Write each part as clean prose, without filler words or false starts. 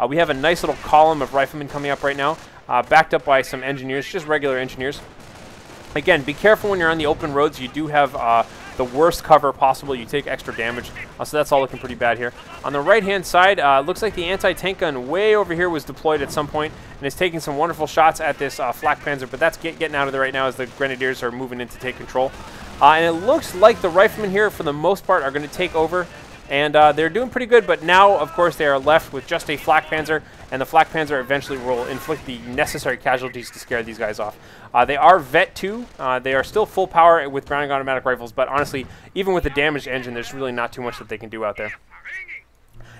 We have a nice little column of riflemen coming up right now, backed up by some engineers, just regular engineers. Again, be careful when you're on the open roads. You do have the worst cover possible. You take extra damage, so that's all looking pretty bad here. On the right-hand side, looks like the anti-tank gun way over here was deployed at some point and is taking some wonderful shots at this flak panzer, but that's getting out of there right now as the grenadiers are moving in to take control. And it looks like the riflemen here, for the most part, are going to take over. And they're doing pretty good, but now, of course, they are left with just a flak panzer, and the flak panzer eventually will inflict the necessary casualties to scare these guys off. They are Vet 2. They are still full power with grounding automatic rifles, but honestly, even with the damaged engine, there's really not too much that they can do out there.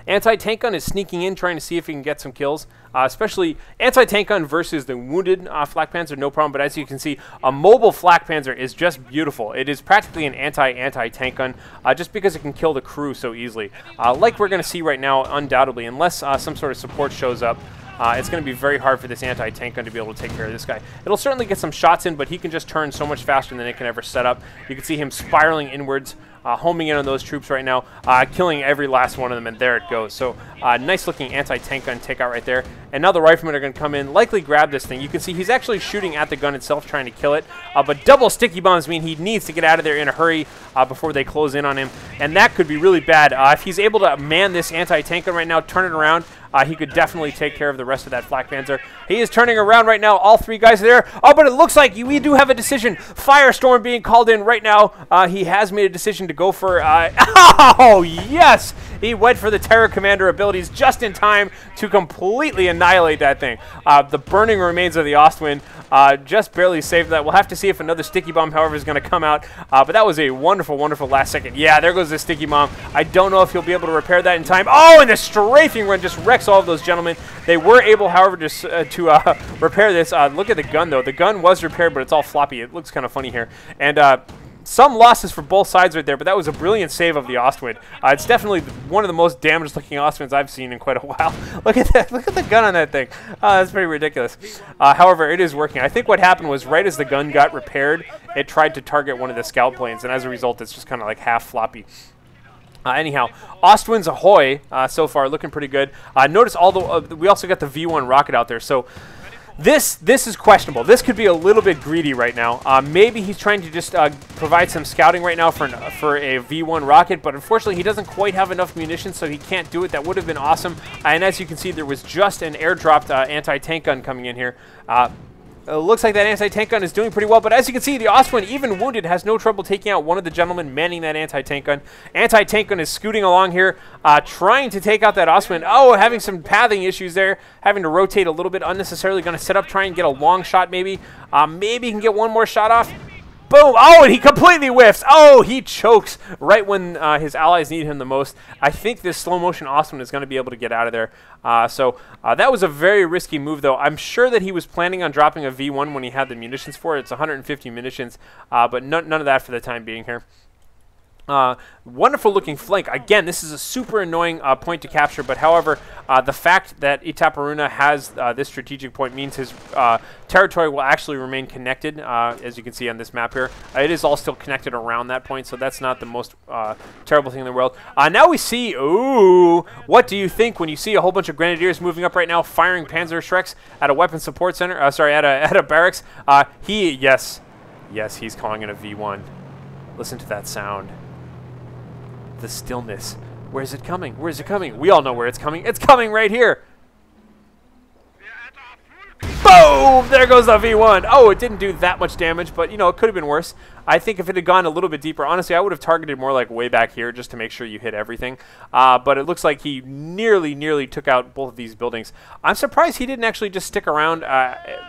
Anti-tank gun is sneaking in, trying to see if he can get some kills, especially anti-tank gun versus the wounded flak panzer, no problem. But as you can see, a mobile flak panzer is just beautiful. It is practically an anti-tank gun, just because it can kill the crew so easily. Like we're going to see right now, undoubtedly, unless some sort of support shows up. It's going to be very hard for this anti-tank gun to be able to take care of this guy. It'll certainly get some shots in, but he can just turn so much faster than it can ever set up. You can see him spiraling inwards, homing in on those troops right now, killing every last one of them, and there it goes. So nice-looking anti-tank gun takeout right there. And now the riflemen are going to come in, likely grab this thing. You can see he's actually shooting at the gun itself, trying to kill it. But double sticky bombs mean he needs to get out of there in a hurry before they close in on him. And that could be really bad. If he's able to man this anti-tank gun right now, turn it around, he could definitely take care of the rest of that flak panzer. He is turning around right now. All three guys are there. Oh, but it looks like we do have a decision. Firestorm being called in right now. He has made a decision to go for... oh, yes! He went for the Terror Commander abilities just in time to completely annihilate that thing. The burning remains of the Ostwind just barely saved that. We'll have to see if another sticky bomb, however, is going to come out. But that was a wonderful, wonderful last second. Yeah, there goes the sticky bomb. I don't know if he'll be able to repair that in time. Oh, and the strafing run just wrecks all of those gentlemen. They were able, however, to repair this. Look at the gun, though. The gun was repaired, but it's all floppy. It looks kind of funny here. And some losses for both sides right there, but that was a brilliant save of the Ostwind. It's definitely one of the most damaged-looking Ostwinds I've seen in quite a while. Look at that! Look at the gun on that thing. That's pretty ridiculous. However, it is working. I think what happened was right as the gun got repaired, it tried to target one of the scout planes, and as a result, it's just kind of like half floppy. Anyhow, Ostwinds ahoy! So far, looking pretty good. Notice all the we also got the V1 rocket out there, so. This is questionable. This could be a little bit greedy right now. Maybe he's trying to just provide some scouting right now for a V1 rocket, but unfortunately he doesn't quite have enough munitions, so he can't do it. That would have been awesome. And as you can see, there was just an airdropped anti-tank gun coming in here. It looks like that anti-tank gun is doing pretty well, but as you can see, the Ostwind, even wounded, has no trouble taking out one of the gentlemen manning that anti-tank gun. Anti-tank gun is scooting along here, trying to take out that Ostwind. Oh, having some pathing issues there, having to rotate a little bit unnecessarily. Going to set up, try and get a long shot maybe. Maybe he can get one more shot off. Boom! Oh, and he completely whiffs. Oh, he chokes right when his allies need him the most. I think this slow-motion Ostwind is going to be able to get out of there. So that was a very risky move, though. I'm sure that he was planning on dropping a V1 when he had the munitions for it. It's 150 munitions, but none of that for the time being here. Wonderful looking flank. Again, this is a super annoying point to capture, but however, the fact that Itaperuna has this strategic point means his territory will actually remain connected, as you can see on this map here. It is all still connected around that point, so that's not the most terrible thing in the world. Now we see, ooh, what do you think when you see a whole bunch of grenadiers moving up right now, firing Panzer Shreks at a weapon support center, sorry, at a barracks? Yes, he's calling it a V1. Listen to that sound. The stillness. Where is it coming? Where is it coming? We all know where it's coming. It's coming right here. Boom! There goes the V1. Oh, it didn't do that much damage, but, you know, it could have been worse. I think if it had gone a little bit deeper, honestly, I would have targeted more like way back here just to make sure you hit everything. But it looks like he nearly took out both of these buildings. I'm surprised he didn't actually just stick around,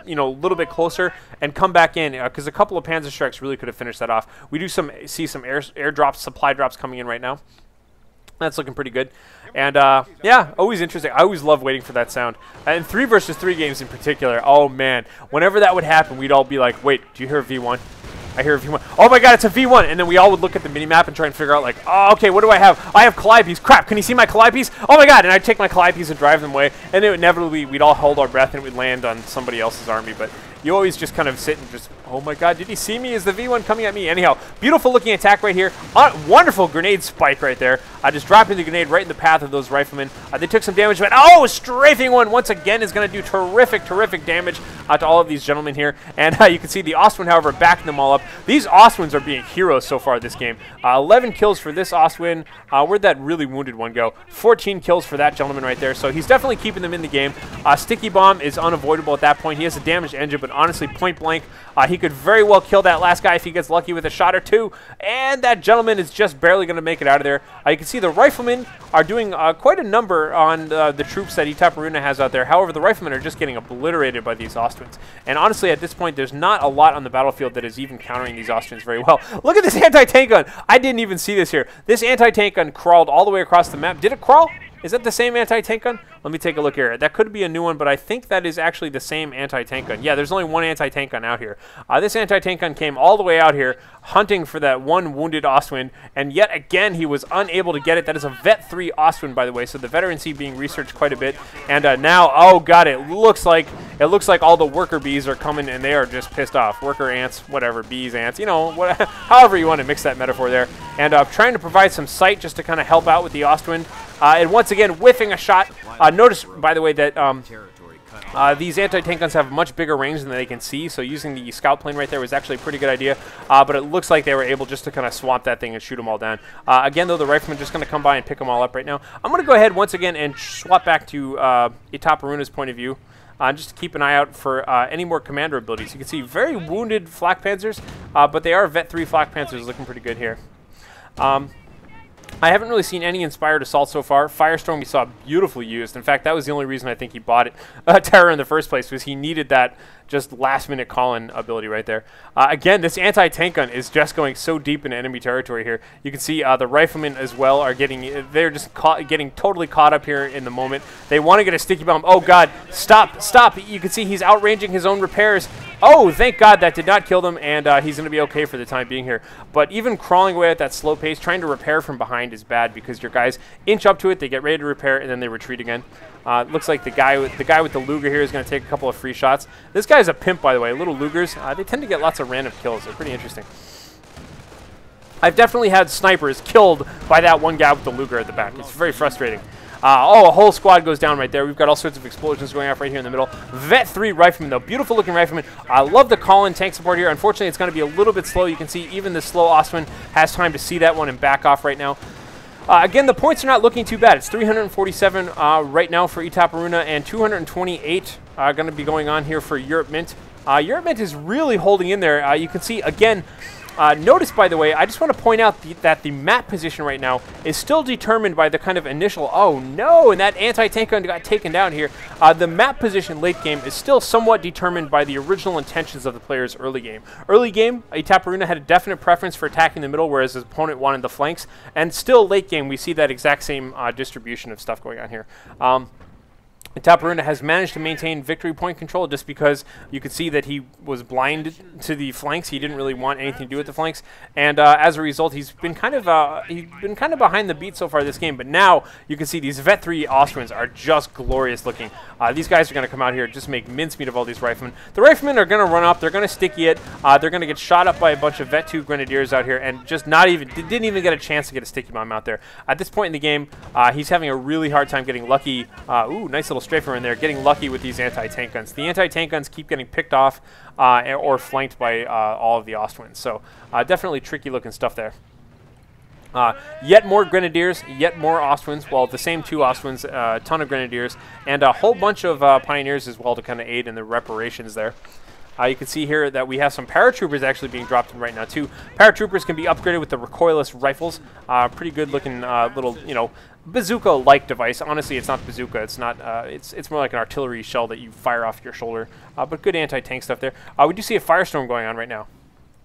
you know, a little bit closer and come back in, because a couple of Panzer Shreks really could have finished that off. We do see some airdrops, supply drops coming in right now. That's looking pretty good. And, yeah, always interesting. I always love waiting for that sound. And 3 versus 3 games in particular, oh, man. Whenever that would happen, we'd all be like, wait, do you hear a V1? I hear a V1. Oh, my God, it's a V1. And then we all would look at the minimap and try and figure out, like, oh, okay, what do I have? I have Calibes. Crap, can you see my Calibes? Oh, my God. And I'd take my Calibes and drive them away. And then inevitably, we'd all hold our breath and it would land on somebody else's army. But you always just kind of sit and just, oh my god, did he see me? Is the V1 coming at me? Anyhow, beautiful looking attack right here. Wonderful grenade spike right there. Just dropping the grenade right in the path of those riflemen. They took some damage, but oh, strafing one once again is going to do terrific damage to all of these gentlemen here. And you can see the Ostwind, however, backing them all up. These Ostwinds are being heroes so far this game. 11 kills for this Ostwind. Where'd that really wounded one go? 14 kills for that gentleman right there. So he's definitely keeping them in the game. Sticky Bomb is unavoidable at that point. He has a damaged engine, but honestly, point blank, he could very well kill that last guy if he gets lucky with a shot or two. And that gentleman is just barely going to make it out of there. You can see the riflemen are doing quite a number on the troops that Itaperuna has out there. However, the riflemen are just getting obliterated by these Ostwinds. And honestly, at this point, there's not a lot on the battlefield that is even countering these Ostwinds very well. Look at this anti-tank gun. I didn't even see this here. This anti-tank gun crawled all the way across the map. Did it crawl? Is that the same anti-tank gun? Let me take a look here. That could be a new one, but I think that is actually the same anti-tank gun. Yeah, there's only one anti-tank gun out here. This anti-tank gun came all the way out here hunting for that one wounded Ostwind, and yet again he was unable to get it. That is a Vet 3 Ostwind, by the way, so the veterancy being researched quite a bit. And now, oh god, it looks like all the worker bees are coming, and they are just pissed off. Worker ants, whatever, bees, ants, you know, however you want to mix that metaphor there. And trying to provide some sight just to kind of help out with the Ostwind. And once again, whiffing a shot. Notice, by the way, that these anti-tank guns have much bigger range than they can see, so using the scout plane right there was actually a pretty good idea. But it looks like they were able just to kind of swamp that thing and shoot them all down. Again, though, the riflemen just going to come by and pick them all up right now. I'm going to go ahead once again and swap back to Itaperuna's point of view. Just to keep an eye out for any more commander abilities. You can see very wounded flak panzers, but they are Vet 3 flak panzers, looking pretty good here. I haven't really seen any inspired assault so far. Firestorm we saw beautifully used. In fact, that was the only reason I think he bought it, Terror in the first place, was he needed that just last-minute call-in ability right there. Again, this anti-tank gun is just going so deep into enemy territory here. You can see the riflemen as well are they're just getting totally caught up here in the moment. They want to get a sticky bomb. Oh, God, stop. You can see he's outranging his own repairs. Oh, thank God that did not kill them, and he's going to be okay for the time being here. But even crawling away at that slow pace, trying to repair from behind is bad because your guys inch up to it, they get ready to repair, and then they retreat again. Looks like the guy with the Luger here is going to take a couple of free shots. This guy's a pimp, by the way. Little Lugers, they tend to get lots of random kills. They're pretty interesting. I've definitely had snipers killed by that one guy with the Luger at the back. It's very frustrating. Oh, a whole squad goes down right there. We've got all sorts of explosions going off right here in the middle. Vet 3 rifleman, though. Beautiful looking rifleman. I love the call-in tank support here. Unfortunately, it's going to be a little bit slow. You can see even the slow Ostwind has time to see that one and back off right now. Again, the points are not looking too bad. It's 347 right now for Itaperuna, and 228 going to be going on here for EuropeMint. EuropeMint is really holding in there. You can see, again, notice, by the way, I just want to point out that the map position right now is still determined by the kind of initial, oh no, and that anti-tank gun got taken down here. The map position late game is still somewhat determined by the original intentions of the players early game. Early game, Itaperuna had a definite preference for attacking the middle, whereas his opponent wanted the flanks, and still late game, we see that exact same distribution of stuff going on here. Itaperuna has managed to maintain victory point control just because you could see that he was blind to the flanks. He didn't really want anything to do with the flanks, and as a result, he's been kind of behind the beat so far this game. But now you can see these Vet 3 Austrians are just glorious looking. These guys are going to come out here and just make mincemeat of all these riflemen. The riflemen are going to run up. They're going to sticky it. They're going to get shot up by a bunch of Vet 2 grenadiers out here, and just didn't even get a chance to get a sticky bomb out there. At this point in the game, he's having a really hard time getting lucky. Ooh, nice little strafer in there, getting lucky with these anti-tank guns. The anti-tank guns keep getting picked off or flanked by all of the Ostwinds. So definitely tricky looking stuff there. Yet more Grenadiers, yet more Ostwinds. Well, the same two Ostwinds, a ton of Grenadiers, and a whole bunch of Pioneers as well to kind of aid in the reparations there. You can see here that we have some paratroopers actually being dropped in right now too. Paratroopers can be upgraded with the recoilless rifles. Pretty good looking little, you know, bazooka-like device. Honestly, it's not bazooka. It's not. It's more like an artillery shell that you fire off your shoulder. But good anti-tank stuff there. We do see a firestorm going on right now.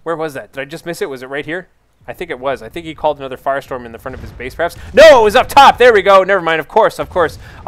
Where was that? Did I just miss it? Was it right here? I think it was. I think he called another firestorm in the front of his base, perhaps. No, it was up top. There we go. Never mind. Of course.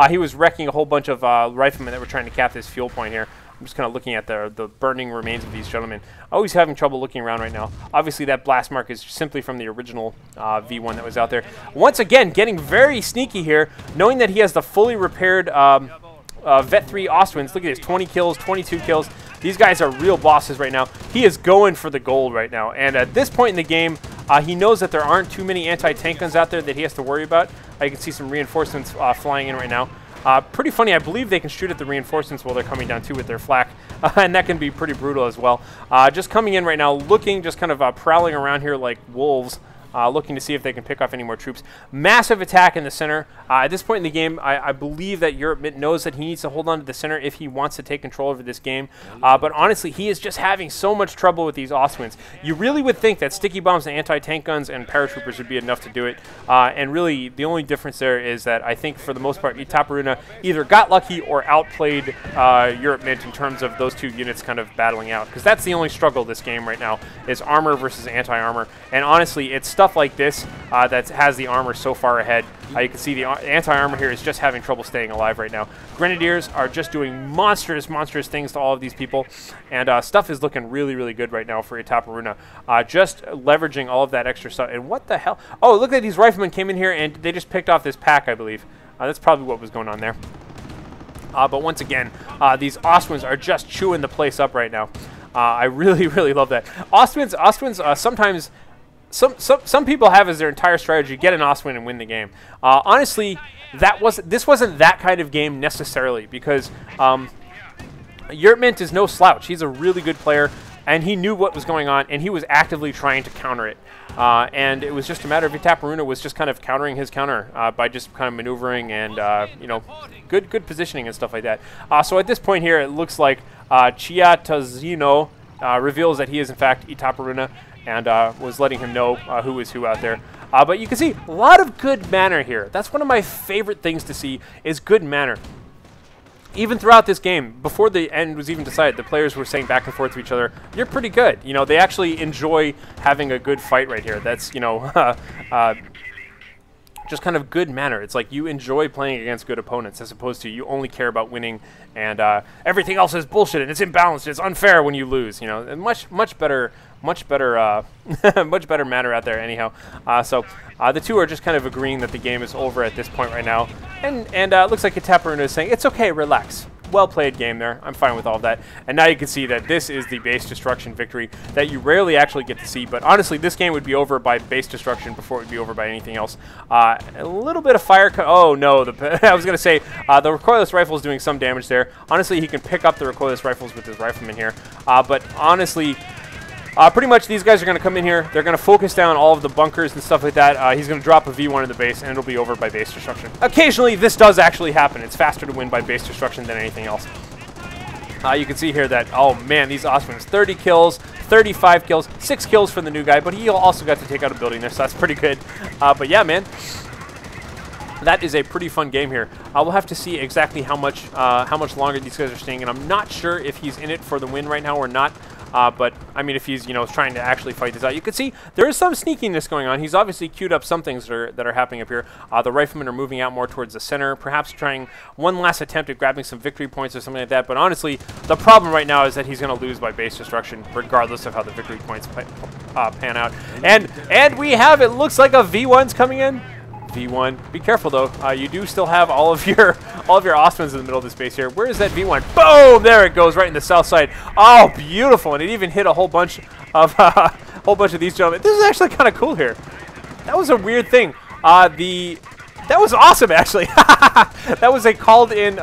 He was wrecking a whole bunch of riflemen that were trying to cap this fuel point here. I'm just kind of looking at the burning remains of these gentlemen. Always having trouble looking around right now. Obviously, that blast mark is simply from the original V1 that was out there. Once again, getting very sneaky here, knowing that he has the fully repaired Vet 3 Ostwinds. Look at this, 20 kills, 22 kills. These guys are real bosses right now. He is going for the gold right now. And at this point in the game, he knows that there aren't too many anti-tank guns out there that he has to worry about. You can see some reinforcements flying in right now. Pretty funny, I believe they can shoot at the reinforcements while they're coming down too with their flak, and that can be pretty brutal as well. Just coming in right now, looking, just kind of prowling around here like wolves, looking to see if they can pick off any more troops. Massive attack in the center. At this point in the game, I believe that EuropeMint knows that he needs to hold on to the center if he wants to take control over this game. But honestly, he is just having so much trouble with these Austrians. You really would think that sticky bombs and anti-tank guns and paratroopers would be enough to do it. And really, the only difference there is that I think for the most part, Itaperuna either got lucky or outplayed EuropeMint in terms of those two units kind of battling out. Because that's the only struggle this game right now, is armor versus anti-armor. And honestly, it's stuff like this that has the armor so far ahead. You can see the anti-armor here is just having trouble staying alive right now. Grenadiers are just doing monstrous things to all of these people, and stuff is looking really good right now for Itaperuna. Just leveraging all of that extra stuff. And what the hell? Oh, look at these riflemen came in here and they just picked off this pack, I believe. That's probably what was going on there. But once again, these Austrians are just chewing the place up right now. I really love that. Austrians sometimes. Some people have as their entire strategy get an Austrian and win the game. Honestly, this wasn't that kind of game necessarily, because EuropeMint is no slouch. He's a really good player, and he knew what was going on, and he was actively trying to counter it. And it was just a matter of Itaperuna was just kind of countering his counter by just kind of maneuvering and you know, good positioning and stuff like that. So at this point here, it looks like Chiatazino reveals that he is in fact Itaperuna, and was letting him know who is who out there. But you can see a lot of good manner here. That's one of my favorite things to see, is good manner. Even throughout this game, before the end was even decided, the players were saying back and forth to each other, "You're pretty good." You know, they actually enjoy having a good fight right here. That's, you know, just kind of good manner. It's like you enjoy playing against good opponents, as opposed to you only care about winning, and everything else is bullshit and it's imbalanced. It's unfair when you lose. You know, and much better much better manner out there. Anyhow, so the two are just kind of agreeing that the game is over at this point right now, and it looks like Itaperuna is saying it's okay, relax. Well played game there. I'm fine with all of that. And now you can see that this is the base destruction victory that you rarely actually get to see. But honestly, this game would be over by base destruction before it would be over by anything else. A little bit of fire. Oh no! I was gonna say the recoilless rifle is doing some damage there. Honestly, he can pick up the recoilless rifles with his rifleman here. But honestly, pretty much these guys are going to come in here. They're going to focus down all of the bunkers and stuff like that. He's going to drop a V1 in the base, and it'll be over by base destruction. Occasionally, this does actually happen. It's faster to win by base destruction than anything else. You can see here that, oh man, these Austrians, 30 kills, 35 kills, 6 kills for the new guy, but he also got to take out a building there, so that's pretty good. But yeah, man, that is a pretty fun game here. We'll have to see exactly how much longer these guys are staying, and I'm not sure if he's in it for the win right now or not. But I mean, if he's, you know, trying to actually fight this out, you can see there is some sneakiness going on. He's obviously queued up some things that are happening up here. The riflemen are moving out more towards the center, perhaps trying one last attempt at grabbing some victory points or something like that. But honestly, the problem right now is that he's going to lose by base destruction, regardless of how the victory points pan out. And we have, it looks like a V1's coming in. V1. Be careful though. You do still have all of your Austrians in the middle of the space here. Where is that V1? Boom! There it goes, right in the south side. Oh, beautiful! And it even hit a whole bunch of these gentlemen. This is actually kind of cool here. That was a weird thing. That was awesome actually. That was a called-in.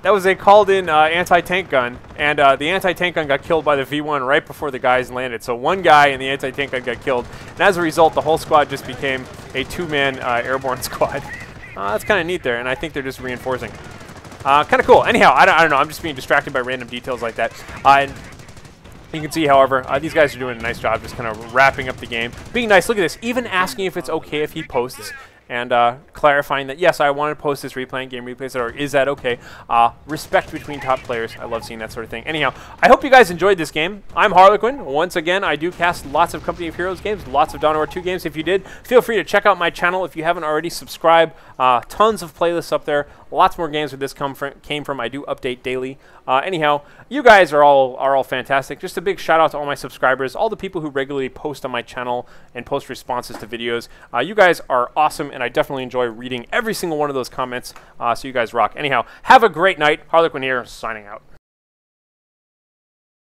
That was a called-in anti-tank gun, and the anti-tank gun got killed by the V1 right before the guys landed. So one guy in the anti-tank gun got killed, and as a result, the whole squad just became a two-man airborne squad. That's kind of neat there, and I think they're just reinforcing. Kind of cool. Anyhow, I don't know. I'm just being distracted by random details like that. And you can see, however, these guys are doing a nice job just kind of wrapping up the game. Being nice. Look at this. Even asking if it's okay if he posts. And clarifying that, yes, I want to post this replaying game replays, or is that okay? Respect between top players. I love seeing that sort of thing. Anyhow, I hope you guys enjoyed this game. I'm Harlequin. Once again, I do cast lots of Company of Heroes games, lots of Dawn of War 2 games. If you did, feel free to check out my channel if you haven't already. Subscribe. Tons of playlists up there. Lots more games where this came from. I do update daily. Anyhow, you guys are all fantastic. Just a big shout out to all my subscribers, all the people who regularly post on my channel and post responses to videos. You guys are awesome, and I definitely enjoy reading every single one of those comments. So you guys rock. Anyhow, have a great night. Harlequin here, signing out.